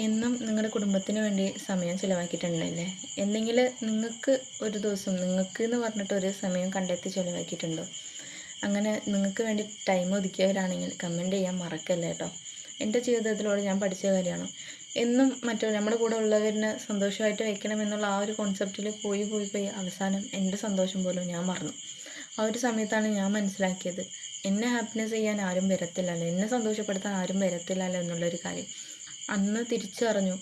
എന്നും നിങ്ങളുടെ കുടുംബത്തിന് വേണ്ടി സമയം ചിലവാക്കിയിട്ടുണ്ടല്ലേ? എന്തെങ്കിലും നിങ്ങൾക്ക് ഒരു ദിവസം നിങ്ങൾക്ക് എന്ന് പറഞ്ഞിട്ട് ഒരു സമയം കണ്ടെത്തി ചിലവാക്കിയിട്ടുണ്ടോ? അങ്ങനെ നിങ്ങൾക്ക് വേണ്ടി ടൈം ഒതുക്കിയവരാണെങ്കിൽ കമൻറ്റ് ചെയ്യാൻ മറക്കല്ലേ കേട്ടോ. എൻ്റെ ജീവിതത്തിലൂടെ ഞാൻ പഠിച്ച കാര്യമാണ്. എന്നും നമ്മുടെ കൂടെ ഉള്ളവരിനെ സന്തോഷമായിട്ട് വെക്കണം എന്നുള്ള ആ ഒരു കോൺസെപ്റ്റിൽ പോയി അവസാനം എൻ്റെ സന്തോഷം പോലും ഞാൻ മറന്നു. ആ ഒരു സമയത്താണ് ഞാൻ മനസ്സിലാക്കിയത്, എന്നെ ഹാപ്പിനെസ് ചെയ്യാൻ ആരും വരത്തില്ലല്ലോ, എന്നെ സന്തോഷപ്പെടുത്താൻ ആരും വരത്തില്ലല്ലോ എന്നുള്ളൊരു കാര്യം. അന്ന് തിരിച്ചറിഞ്ഞു.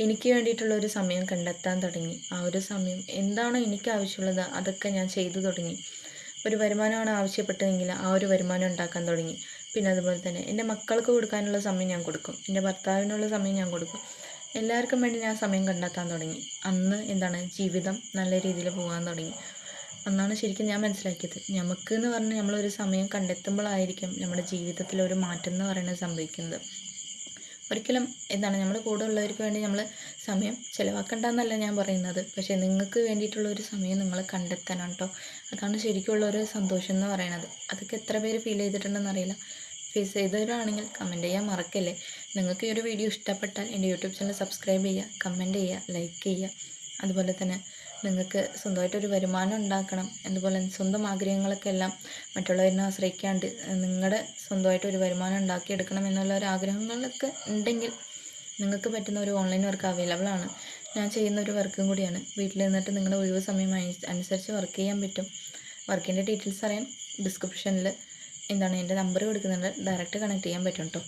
എനിക്ക് വേണ്ടിയിട്ടുള്ള ഒരു സമയം കണ്ടെത്താൻ തുടങ്ങി. ആ ഒരു സമയം എന്താണോ എനിക്ക് ആവശ്യമുള്ളത് അതൊക്കെ ഞാൻ ചെയ്തു തുടങ്ങി. ഒരു വരുമാനമാണ് ആവശ്യപ്പെട്ടതെങ്കിൽ ആ ഒരു വരുമാനം ഉണ്ടാക്കാൻ തുടങ്ങി. പിന്നെ അതുപോലെ തന്നെ എൻ്റെ മക്കൾക്ക് കൊടുക്കാനുള്ള സമയം ഞാൻ കൊടുക്കും, എൻ്റെ ഭർത്താവിനുള്ള സമയം ഞാൻ കൊടുക്കും. എല്ലാവർക്കും വേണ്ടി ഞാൻ സമയം കണ്ടെത്താൻ തുടങ്ങി. അന്ന് ജീവിതം നല്ല രീതിയിൽ പോകാൻ തുടങ്ങി. അന്നാണ് ശരിക്കും ഞാൻ മനസ്സിലാക്കിയത്, നമുക്ക് എന്ന് പറഞ്ഞാൽ നമ്മളൊരു സമയം കണ്ടെത്തുമ്പോഴായിരിക്കും നമ്മുടെ ജീവിതത്തിൽ ഒരു മാറ്റം എന്ന് പറയുന്നത് സംഭവിക്കുന്നത്. ഒരിക്കലും നമ്മുടെ കൂടെ ഉള്ളവർക്ക് വേണ്ടി നമ്മൾ സമയം ചിലവാക്കണ്ടെന്നല്ല ഞാൻ പറയുന്നത്. പക്ഷേ നിങ്ങൾക്ക് വേണ്ടിയിട്ടുള്ള ഒരു സമയം നിങ്ങൾ കണ്ടെത്തണം കേട്ടോ. അതാണ് ശരിക്കുള്ള ഒരു സന്തോഷം എന്ന് പറയുന്നത്. അതൊക്കെ എത്ര പേര് ഫീൽ ചെയ്തിട്ടുണ്ടെന്ന് അറിയില്ല. ഫേസ് ചെയ്തവരാണെങ്കിൽ കമൻറ്റ് ചെയ്യാൻ മറക്കല്ലേ. നിങ്ങൾക്ക് ഈ ഒരു വീഡിയോ ഇഷ്ടപ്പെട്ടാൽ എൻ്റെ യൂട്യൂബ് ചാനൽ സബ്സ്ക്രൈബ് ചെയ്യുക, കമൻറ്റ് ചെയ്യുക, ലൈക്ക് ചെയ്യുക. അതുപോലെ തന്നെ നിങ്ങൾക്ക് സ്വന്തമായിട്ടൊരു വരുമാനം ഉണ്ടാക്കണം, അതുപോലെ സ്വന്തം ആഗ്രഹങ്ങളൊക്കെ എല്ലാം മറ്റുള്ളവരിനെ ആശ്രയിക്കാണ്ട് നിങ്ങളുടെ സ്വന്തമായിട്ടൊരു വരുമാനം ഉണ്ടാക്കിയെടുക്കണം എന്നുള്ള ഒരു ആഗ്രഹങ്ങളൊക്കെ ഉണ്ടെങ്കിൽ നിങ്ങൾക്ക് പറ്റുന്ന ഒരു ഓൺലൈൻ വർക്ക് അവൈലബിൾ ആണ്. ഞാൻ ചെയ്യുന്ന ഒരു വർക്കും കൂടിയാണ്. വീട്ടിൽ നിന്നിട്ട് നിങ്ങളുടെ ഒഴിവ് സമയം അനുസരിച്ച് വർക്ക് ചെയ്യാൻ പറ്റും. വർക്കിൻ്റെ ഡീറ്റെയിൽസ് അറിയാൻ ഡിസ്ക്രിപ്ഷനിൽ എൻ്റെ നമ്പർ കൊടുക്കുന്നുണ്ട്, ഡയറക്റ്റ് കണക്ട് ചെയ്യാൻ പറ്റും കേട്ടോ.